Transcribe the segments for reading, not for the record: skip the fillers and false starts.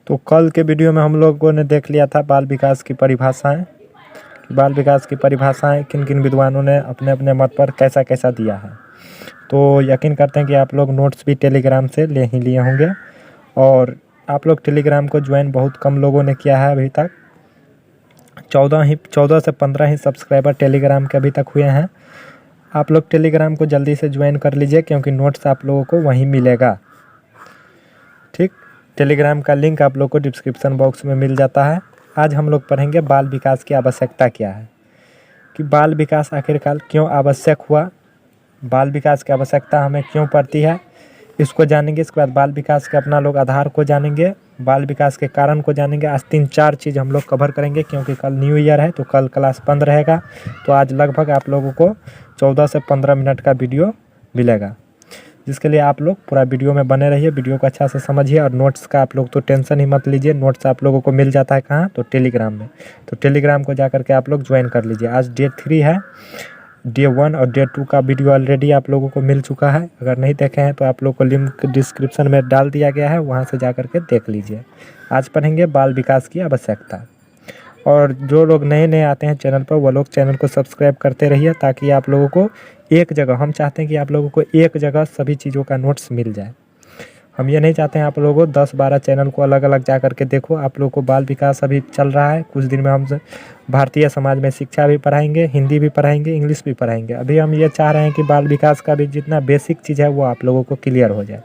तो कल के वीडियो में हम लोगों ने देख लिया था बाल विकास की परिभाषाएं, बाल विकास की परिभाषाएं किन किन विद्वानों ने अपने अपने मत पर कैसा कैसा दिया है। तो यकीन करते हैं कि आप लोग नोट्स भी टेलीग्राम से ले ही लिए होंगे, और आप लोग टेलीग्राम को ज्वाइन बहुत कम लोगों ने किया है। अभी तक 14 से 15 ही सब्सक्राइबर टेलीग्राम के अभी तक हुए हैं। आप लोग टेलीग्राम को जल्दी से ज्वाइन कर लीजिए, क्योंकि नोट्स आप लोगों को वहीं मिलेगा। ठीक, टेलीग्राम का लिंक आप लोग को डिस्क्रिप्शन बॉक्स में मिल जाता है। आज हम लोग पढ़ेंगे बाल विकास की आवश्यकता क्या है, कि बाल विकास आखिरकार क्यों आवश्यक हुआ, बाल विकास की आवश्यकता हमें क्यों पड़ती है, इसको जानेंगे। इसके बाद बाल विकास के अपना लोग आधार को जानेंगे, बाल विकास के कारण को जानेंगे। आज 3-4 चीज़ हम लोग कवर करेंगे, क्योंकि कल न्यू ईयर है तो कल क्लास बंद रहेगा। तो आज लगभग आप लोगों को 14 से 15 मिनट का वीडियो मिलेगा, जिसके लिए आप लोग पूरा वीडियो में बने रहिए, वीडियो को अच्छा से समझिए। और नोट्स का आप लोग तो टेंशन ही मत लीजिए, नोट्स आप लोगों को मिल जाता है कहाँ, तो टेलीग्राम में। तो टेलीग्राम को जा करके आप लोग ज्वाइन कर लीजिए। आज डे 3 है, डे 1 और डे 2 का वीडियो ऑलरेडी आप लोगों को मिल चुका है। अगर नहीं देखे हैं तो आप लोग को लिंक डिस्क्रिप्शन में डाल दिया गया है, वहाँ से जा करके देख लीजिए। आज पढ़ेंगे बाल विकास की आवश्यकता। और जो लोग नए नए आते हैं चैनल पर, वो लोग चैनल को सब्सक्राइब करते रहिए, ताकि आप लोगों को एक जगह, हम चाहते हैं कि आप लोगों को एक जगह सभी चीज़ों का नोट्स मिल जाए। हम ये नहीं चाहते हैं आप लोगों को 10-12 चैनल को अलग अलग जा करके देखो। आप लोगों को बाल विकास अभी चल रहा है, कुछ दिन में हम भारतीय समाज में शिक्षा भी पढ़ाएंगे, हिंदी भी पढ़ाएंगे, इंग्लिश भी पढ़ाएंगे। अभी हम ये चाह रहे हैं कि बाल विकास का भी जितना बेसिक चीज़ है वो आप लोगों को क्लियर हो जाए।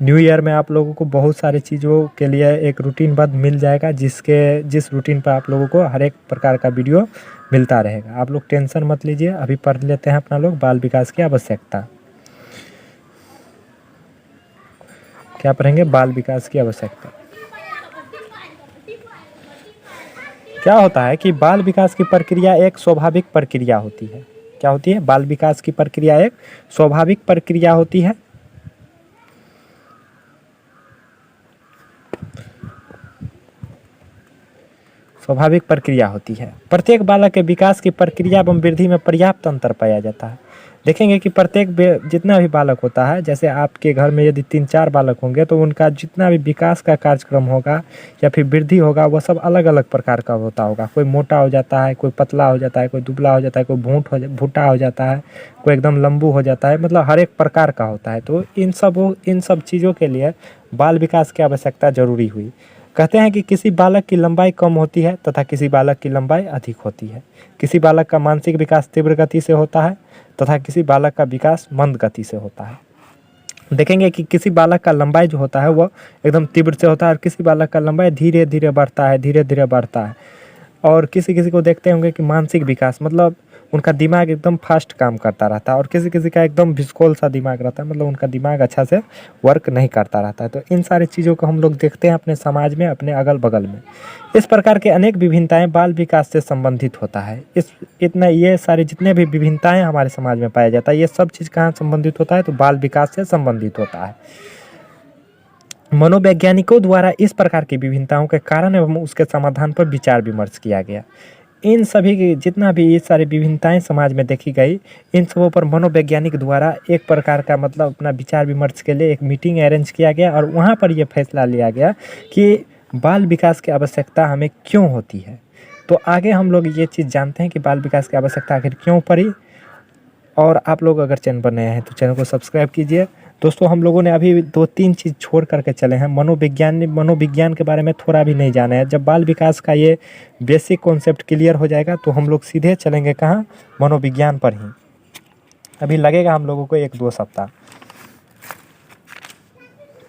न्यू ईयर में आप लोगों को बहुत सारी चीज़ों के लिए एक रूटीनबद्ध मिल जाएगा, जिस रूटीन पर आप लोगों को हर एक प्रकार का वीडियो मिलता रहेगा। आप लोग टेंशन मत लीजिए। अभी पढ़ लेते हैं अपना लोग बाल विकास की आवश्यकता। क्या पढ़ेंगे? बाल विकास की आवश्यकता। क्या होता है कि बाल विकास की प्रक्रिया एक स्वाभाविक प्रक्रिया होती है। क्या होती है? बाल विकास की प्रक्रिया एक स्वाभाविक प्रक्रिया होती है। स्वाभाविक प्रक्रिया होती है। प्रत्येक बालक के विकास की प्रक्रिया एवं वृद्धि में पर्याप्त अंतर पाया जाता है। देखेंगे कि प्रत्येक जितना भी बालक होता है, जैसे आपके घर में यदि 3-4 बालक होंगे तो उनका जितना भी विकास का कार्यक्रम होगा या फिर वृद्धि होगा, वह सब अलग अलग प्रकार का होता होगा। कोई मोटा हो जाता है, कोई पतला हो जाता है, कोई दुबला हो जाता है, कोई भूटा हो जाता है, कोई एकदम लंबू हो जाता है। मतलब हर एक प्रकार का होता है। तो इन सब चीज़ों के लिए बाल विकास की आवश्यकता जरूरी हुई। कहते हैं कि किसी बालक की लंबाई कम होती है तथा किसी बालक की लंबाई अधिक होती है। किसी बालक का मानसिक विकास तीव्र गति से होता है तथा किसी बालक का विकास मंद गति से होता है। देखेंगे कि किसी बालक का लंबाई जो होता है वह एकदम तीव्र से होता है, और किसी बालक का लंबाई धीरे धीरे बढ़ता है, धीरे धीरे बढ़ता है। और किसी किसी को देखते होंगे कि मानसिक विकास मतलब उनका दिमाग एकदम फास्ट काम करता रहता है, और किसी किसी का एकदम भिस्कोल सा दिमाग रहता है, मतलब उनका दिमाग अच्छा से वर्क नहीं करता रहता है। तो इन सारी चीज़ों को हम लोग देखते हैं अपने समाज में, अपने अगल बगल में। इस प्रकार के अनेक विभिन्नताएं बाल विकास से संबंधित होता है। ये सारी जितने भी विभिन्नताएं हमारे समाज में पाया जाता है, ये सब चीज़ कहाँ संबंधित होता है? तो बाल विकास से संबंधित होता है। मनोवैज्ञानिकों द्वारा इस प्रकार की विभिन्नताओं के कारण एवं उसके समाधान पर विचार विमर्श किया गया। इन सभी की जितना भी ये सारी विभिन्नताएं समाज में देखी गई, इन सबों पर मनोवैज्ञानिक द्वारा एक प्रकार का मतलब अपना विचार विमर्श के लिए एक मीटिंग अरेंज किया गया, और वहाँ पर यह फैसला लिया गया कि बाल विकास की आवश्यकता हमें क्यों होती है। तो आगे हम लोग ये चीज़ जानते हैं कि बाल विकास की आवश्यकता आखिर क्यों पड़ी। और आप लोग अगर चैनल पर नए हैं तो चैनल को सब्सक्राइब कीजिए। दोस्तों, हम लोगों ने अभी 2-3 चीज़ छोड़ करके चले हैं। मनोविज्ञान के बारे में थोड़ा भी नहीं जाना है। जब बाल विकास का ये बेसिक कॉन्सेप्ट क्लियर हो जाएगा तो हम लोग सीधे चलेंगे कहाँ? मनोविज्ञान पर ही। अभी लगेगा हम लोगों को 1-2 सप्ताह।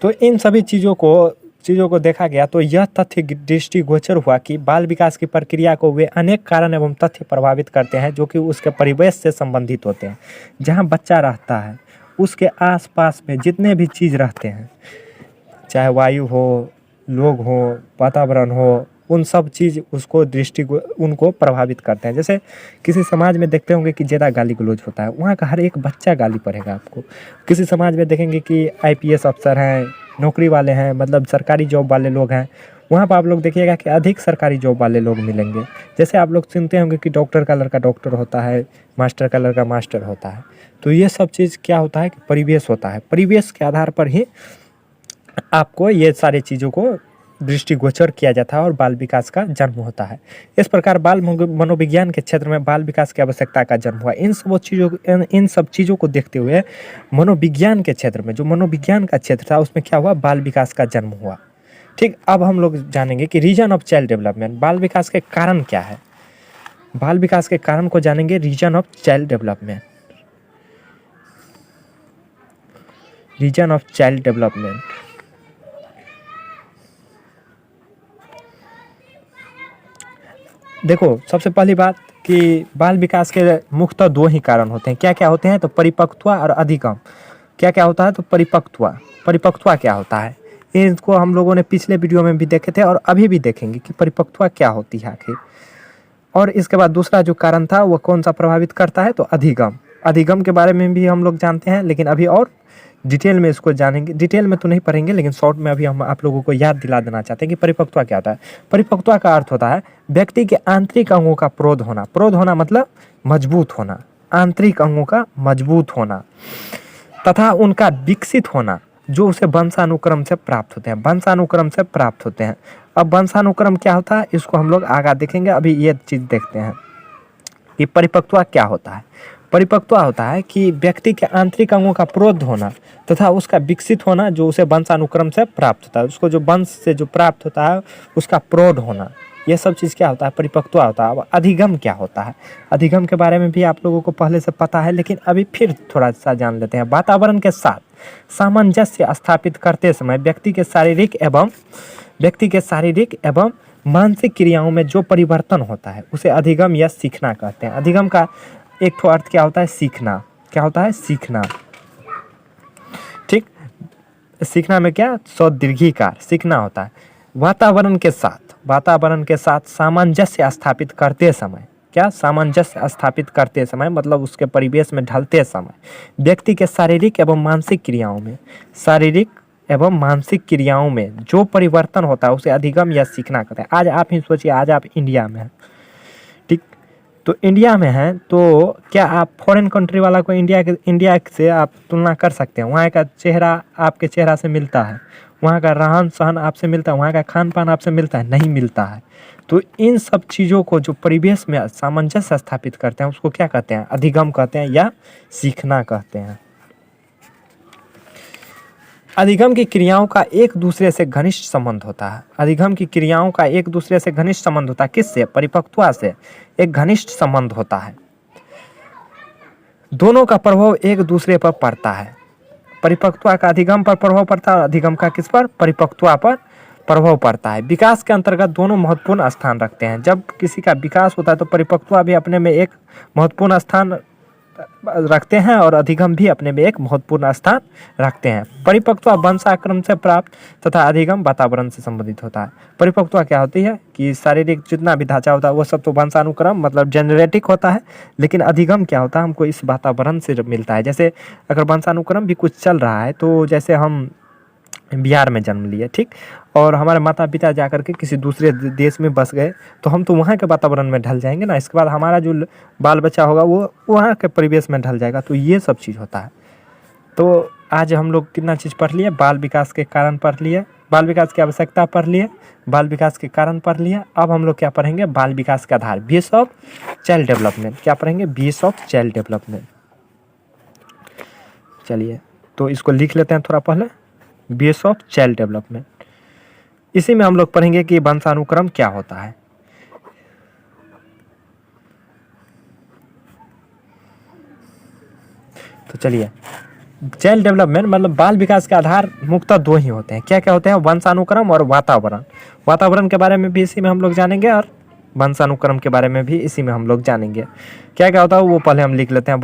तो इन सभी चीज़ों को देखा गया तो यह तथ्य दृष्टिगोचर हुआ कि बाल विकास की प्रक्रिया को वे अनेक कारण एवं तथ्य प्रभावित करते हैं, जो कि उसके परिवेश से संबंधित होते हैं। जहाँ बच्चा रहता है उसके आसपास में जितने भी चीज़ रहते हैं, चाहे वायु हो, लोग हो, वातावरण हो, उन सब चीज़ उनको प्रभावित करते हैं। जैसे किसी समाज में देखते होंगे कि ज़्यादा गाली गलौज होता है, वहाँ का हर एक बच्चा गाली पड़ेगा आपको। किसी समाज में देखेंगे कि IPS अफसर हैं, नौकरी वाले हैं, मतलब सरकारी जॉब वाले लोग हैं, वहाँ पर आप लोग देखिएगा कि अधिक सरकारी जॉब वाले लोग मिलेंगे। जैसे आप लोग सुनते होंगे कि डॉक्टर का लड़का डॉक्टर होता है, मास्टर का लड़का मास्टर होता है। तो ये सब चीज़ क्या होता है कि परिवेश होता है। परिवेश के आधार पर ही आपको ये सारी चीज़ों को दृष्टिगोचर किया जाता है और बाल विकास का जन्म होता है। इस प्रकार बाल मनोविज्ञान के क्षेत्र में बाल विकास की आवश्यकता का जन्म हुआ। इन सब चीज़ों को देखते हुए मनोविज्ञान के क्षेत्र में, जो मनोविज्ञान का क्षेत्र था, उसमें क्या हुआ, बाल विकास का जन्म हुआ। ठीक, अब हम लोग जानेंगे कि रीजन ऑफ चाइल्ड डेवलपमेंट, बाल विकास के कारण क्या है। बाल विकास के कारण को जानेंगे, reason of child development. Reason of child development, देखो सबसे पहली बात कि बाल विकास के मुख्यतः दो ही कारण होते हैं। क्या क्या होते हैं, तो परिपक्वता और अधिगम। क्या क्या होता है, तो परिपक्वता क्या होता है, इसको हम लोगों ने पिछले वीडियो में भी देखे थे और अभी भी देखेंगे कि परिपक्वता क्या होती है आखिर। और इसके बाद दूसरा जो कारण था वो कौन सा प्रभावित करता है, तो अधिगम। अधिगम के बारे में भी हम लोग जानते हैं, लेकिन अभी और डिटेल में इसको जानेंगे। डिटेल में तो नहीं पढ़ेंगे, लेकिन शॉर्ट में अभी हम आप लोगों को याद दिला देना चाहते हैं कि परिपक्वता क्या होता है। परिपक्वता का अर्थ होता है व्यक्ति के आंतरिक अंगों का प्रोध होना। प्रोध होना मतलब मजबूत होना, आंतरिक अंगों का मजबूत होना तथा उनका विकसित होना, जो उसे वंशानुक्रम से प्राप्त होते हैं। वंशानुक्रम से प्राप्त होते हैं। अब वंशानुक्रम क्या होता है, इसको हम लोग आगे देखेंगे। अभी ये चीज़ देखते हैं कि परिपक्वता क्या होता है। परिपक्वता होता है कि व्यक्ति के आंतरिक अंगों का प्रोध होना तथा उसका विकसित होना, जो उसे वंशानुक्रम से प्राप्त होता है। उसको जो वंश से जो प्राप्त होता है उसका प्रौढ़ होना, ये सब चीज़ क्या होता है, परिपक्वता होता है। अब अधिगम क्या होता है, अधिगम के बारे में भी आप लोगों को पहले से पता है, लेकिन अभी फिर थोड़ा सा जान लेते हैं। वातावरण के साथ सामंजस्य स्थापित करते समय व्यक्ति के शारीरिक एवं मानसिक क्रियाओं में जो परिवर्तन होता है उसे अधिगम या सीखना कहते हैं। अधिगम का एक ठो अर्थ क्या होता है, सीखना। क्या होता है, सीखना। ठीक, सीखना में क्या, दीर्घिकार सीखना होता है। वातावरण के साथ सामंजस्य स्थापित करते समय, क्या, सामंजस्य स्थापित करते समय मतलब उसके परिवेश में ढलते समय व्यक्ति के शारीरिक एवं मानसिक क्रियाओं में जो परिवर्तन होता है उसे अधिगम या सीखना कहते हैं। आज आप ही सोचिए, आज आप इंडिया में हैं, ठीक, तो इंडिया में हैं तो क्या आप फॉरेन कंट्री वाला को इंडिया से आप तुलना कर सकते हैं? वहाँ का चेहरा आपके चेहरा से मिलता है, वहाँ का रहन सहन आपसे मिलता है, वहाँ का खान पान आपसे मिलता है? नहीं मिलता है। तो इन सब चीज़ों को जो परिवेश में सामंजस्य स्थापित करते हैं उसको क्या कहते हैं, अधिगम कहते हैं या सीखना कहते हैं। अधिगम की क्रियाओं का एक दूसरे से घनिष्ठ संबंध होता है। अधिगम की क्रियाओं का एक दूसरे से घनिष्ठ संबंध होता है। किससे, परिपक्वता से एक घनिष्ठ संबंध होता है। दोनों का प्रभाव एक दूसरे पर पड़ता है। परिपक्वता का अधिगम पर प्रभाव पड़ता है और अधिगम का किस पर, परिपक्वता पर प्रभाव पड़ता है। विकास के अंतर्गत दोनों महत्वपूर्ण स्थान रखते हैं। जब किसी का विकास होता है तो परिपक्वता भी अपने में एक महत्वपूर्ण स्थान रखते हैं और अधिगम भी अपने में एक महत्वपूर्ण स्थान रखते हैं। परिपक्वता वंशानुक्रम से प्राप्त तथा अधिगम वातावरण से संबंधित होता है। परिपक्वता क्या होती है कि शारीरिक जितना भी ढांचा होता है वो सब तो वंशानुक्रम मतलब जेनेटिक होता है, लेकिन अधिगम क्या होता है, हमको इस वातावरण से मिलता है। जैसे अगर वंशानुक्रम भी कुछ चल रहा है तो जैसे हम बिहार में जन्म लिए, ठीक, और हमारे माता पिता जाकर के किसी दूसरे देश में बस गए तो हम तो वहाँ के वातावरण में ढल जाएंगे ना। इसके बाद हमारा जो बाल बच्चा होगा वो वहाँ के परिवेश में ढल जाएगा। तो ये सब चीज़ होता है। तो आज हम लोग कितना चीज़ पढ़ लिए, बाल विकास के कारण पढ़ लिए, बाल विकास की आवश्यकता पढ़ लिए, बाल विकास के कारण पढ़ लिए। अब हम लोग क्या पढ़ेंगे, बाल विकास के आधार, बेस ऑफ चाइल्ड डेवलपमेंट। क्या पढ़ेंगे, बेस ऑफ चाइल्ड डेवलपमेंट। चलिए तो इसको लिख लेते हैं थोड़ा पहले, बेस ऑफ चाइल्ड डेवलपमेंट। इसी में हम लोग पढ़ेंगे कि वंशानुक्रम क्या होता है। तो चलिए, चाइल्ड डेवलपमेंट मतलब बाल विकास के आधार मुख्यतः दो ही होते हैं। क्या क्या होते हैं, वंशानुक्रम और वातावरण। वातावरण के बारे में भी इसी में हम लोग जानेंगे और वंशानुक्रम के बारे में भी इसी में हम लोग जानेंगे। क्या क्या होता है वो पहले हम लिख लेते हैं।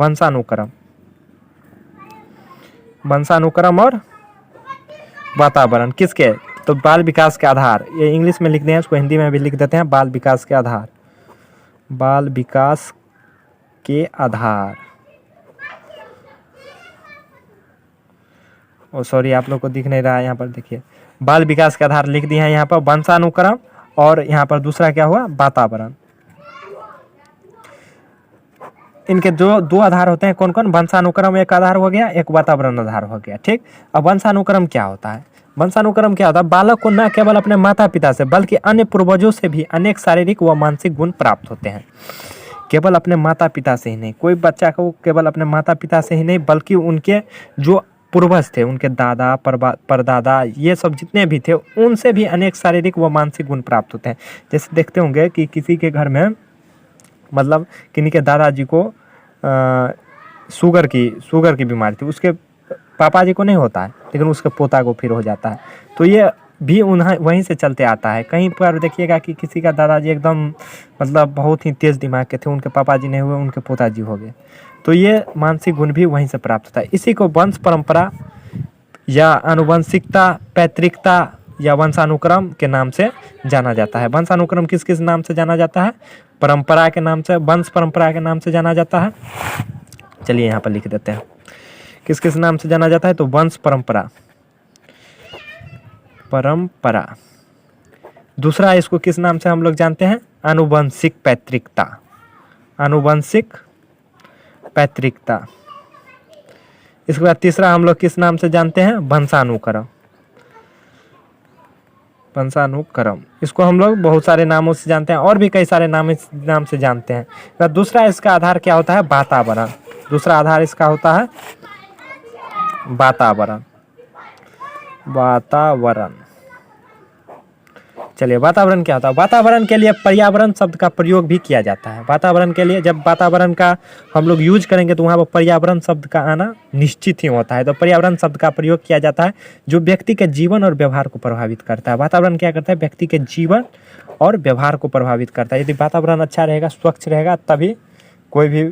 वंशानुक्रम और वातावरण किसके, तो बाल विकास के आधार। ये इंग्लिश में लिखते हैं, इसको हिंदी में भी लिख देते हैं, बाल विकास के आधार। बाल विकास के आधार, ओ सॉरी आप लोग को दिख नहीं रहा है, यहाँ पर देखिए बाल विकास के आधार लिख दिए हैं यहाँ पर, वंशानुक्रम और यहाँ पर दूसरा क्या हुआ, वातावरण। इनके जो दो आधार होते हैं कौन कौन, वंशानुक्रम एक आधार हो गया, एक वातावरण आधार हो गया, ठीक। अब वंशानुक्रम क्या होता है, वंशानुक्रम क्या होता है? बालक को न केवल अपने माता पिता से बल्कि अन्य पूर्वजों से भी अनेक शारीरिक व मानसिक गुण प्राप्त होते हैं। केवल अपने माता पिता से ही नहीं, कोई बच्चा को केवल अपने माता पिता से ही नहीं बल्कि उनके जो पूर्वज थे, उनके दादा परदादा, ये सब जितने भी थे, उनसे भी अनेक शारीरिक व मानसिक गुण प्राप्त होते हैं। जैसे देखते होंगे कि किसी के घर में मतलब किन्हीं के दादाजी को शुगर की बीमारी थी, उसके पापा जी को नहीं होता है लेकिन उसके पोता को फिर हो जाता है। तो ये भी उन्हें वहीं से चलते आता है। कहीं पर देखिएगा कि किसी का दादाजी एकदम मतलब बहुत ही तेज़ दिमाग के थे, उनके पापा जी नहीं हुए, उनके पोताजी हो गए। तो ये मानसिक गुण भी वहीं से प्राप्त होता है। इसी को वंश परंपरा या आनुवंशिकता, पैतृकता या वंशानुक्रम के नाम से जाना जाता है। वंशानुक्रम किस किस नाम से जाना जाता है? परंपरा के नाम से, वंश परंपरा के नाम से जाना जाता है। चलिए यहाँ पर लिख देते हैं किस किस नाम से जाना जाता है। तो वंश परंपरा, दूसरा इसको किस नाम से हम लोग जानते हैं? आनुवंशिक पैतृकता, आनुवंशिक पैतृकता। इसके बाद तीसरा हम लोग किस नाम से जानते हैं? वंशानुक्रम, वंशानुक्रम। इसको हम लोग बहुत सारे नामों से जानते हैं और भी कई सारे नाम से जानते हैं। दूसरा इसका आधार क्या होता है? वातावरण। दूसरा आधार इसका होता है वातावरण, वातावरण। चलिए वातावरण क्या होता है? वातावरण के लिए पर्यावरण शब्द का प्रयोग भी किया जाता है। वातावरण के लिए जब वातावरण का हम लोग यूज करेंगे तो वहाँ पर पर्यावरण शब्द का आना निश्चित ही होता है। तो पर्यावरण शब्द का प्रयोग किया जाता है जो व्यक्ति के जीवन और व्यवहार को प्रभावित करता है। वातावरण क्या करता है? व्यक्ति के जीवन और व्यवहार को प्रभावित करता है। यदि वातावरण अच्छा रहेगा, स्वच्छ रहेगा, तभी कोई भी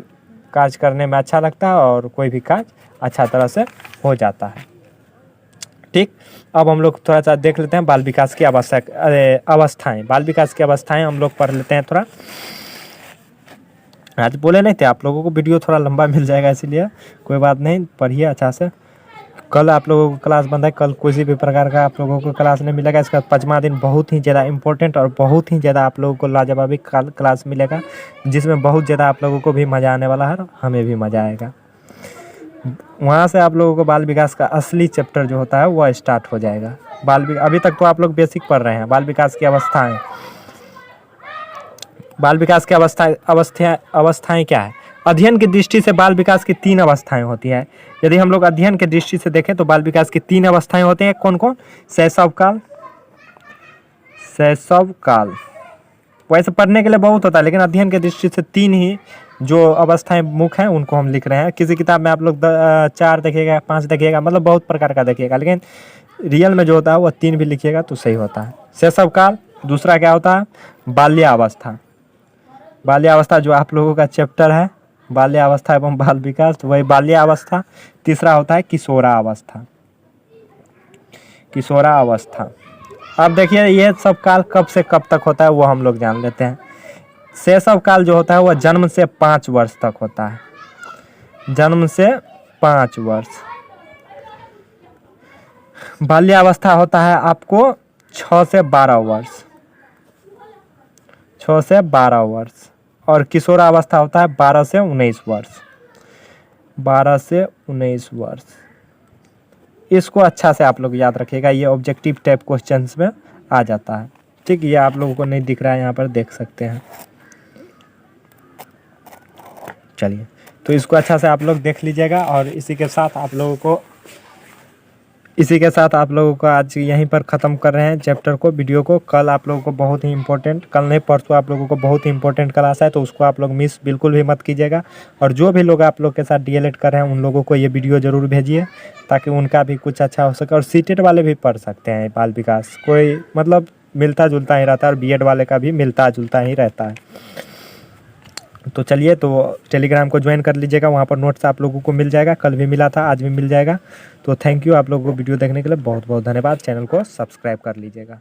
कार्य करने में अच्छा लगता है और कोई भी कार्य अच्छा तरह से हो जाता है। ठीक, अब हम लोग थोड़ा सा देख लेते हैं बाल विकास की अवस्थाएं। बाल विकास की अवस्थाएं हम लोग पढ़ लेते हैं थोड़ा। आज बोले नहीं थे आप लोगों को वीडियो थोड़ा लंबा मिल जाएगा, इसीलिए कोई बात नहीं, पढ़िए अच्छा से। कल आप लोगों को क्लास बंद है, कल किसी भी प्रकार का आप लोगों को क्लास नहीं मिलेगा। इसका 5वां दिन बहुत ही ज़्यादा इंपॉर्टेंट और बहुत ही ज़्यादा आप लोगों को लाजवाबी क्लास मिलेगा, जिसमें बहुत ज़्यादा आप लोगों को भी मज़ा आने वाला है, हमें भी मज़ा आएगा। वहाँ से आप लोगों को बाल विकास का असली चैप्टर जो होता है वह स्टार्ट हो जाएगा। अभी तक तो आप लोग बेसिक पढ़ रहे हैं। बाल विकास की अवस्थाएं, बाल विकास की अवस्थाएं क्या है? अध्ययन की दृष्टि से बाल विकास की 3 अवस्थाएं होती है। यदि हम लोग अध्ययन की दृष्टि से देखें तो बाल विकास की 3 अवस्थाएं होती हैं। कौन कौन? शैशव काल, शैशव काल। वैसे पढ़ने के लिए बहुत होता है लेकिन अध्ययन की दृष्टि से 3 ही जो अवस्थाएं मुख्य हैं उनको हम लिख रहे हैं। किसी किताब में आप लोग 4 देखिएगा, 5 देखिएगा, मतलब बहुत प्रकार का देखिएगा, लेकिन रियल में जो होता है वह 3 भी लिखिएगा तो सही होता है। शैशव काल। दूसरा क्या होता है? बाल्यावस्था। बाल्यावस्था जो आप लोगों का चैप्टर है बाल्यावस्था एवं बाल विकास, तो वही बाल्यावस्था। तीसरा होता है किशोरावस्था, किशोरावस्था। अब देखिए ये सब काल कब से कब तक होता है वो हम लोग जान लेते हैं। शैशव काल जो होता है वह जन्म से 5 वर्ष तक होता है, जन्म से 5 वर्ष। बाल्यावस्था होता है आपको 6 से 12 वर्ष, 6 से 12 वर्ष। और किशोरावस्था होता है 12 से 19 वर्ष, 12 से 19 वर्ष। इसको अच्छा से आप लोग याद रखिएगा, ये ऑब्जेक्टिव टाइप क्वेश्चंस में आ जाता है। ठीक, ये आप लोगों को नहीं दिख रहा है, यहाँ पर देख सकते हैं। चलिए, तो इसको अच्छा से आप लोग देख लीजिएगा। और इसी के साथ आप लोगों को आज यहीं पर ख़त्म कर रहे हैं चैप्टर को, वीडियो को। कल आप लोगों को बहुत ही इंपॉर्टेंट, कल नहीं परसों आप लोगों को बहुत ही इंपॉर्टेंट क्लास है, तो उसको आप लोग मिस बिल्कुल भी मत कीजिएगा। और जो भी लोग आप लोग के साथ डीएलएड कर रहे हैं उन लोगों को ये वीडियो ज़रूर भेजिए ताकि उनका भी कुछ अच्छा हो सके। और सीटेट वाले भी पढ़ सकते हैं बाल विकास, कोई मतलब मिलता जुलता ही रहता है, और बीएड वाले का भी मिलता जुलता ही रहता है। तो चलिए, तो टेलीग्राम को ज्वाइन कर लीजिएगा, वहाँ पर नोट्स आप लोगों को मिल जाएगा। कल भी मिला था, आज भी मिल जाएगा। तो थैंक यू आप लोगों को वीडियो देखने के लिए बहुत बहुत धन्यवाद। चैनल को सब्सक्राइब कर लीजिएगा।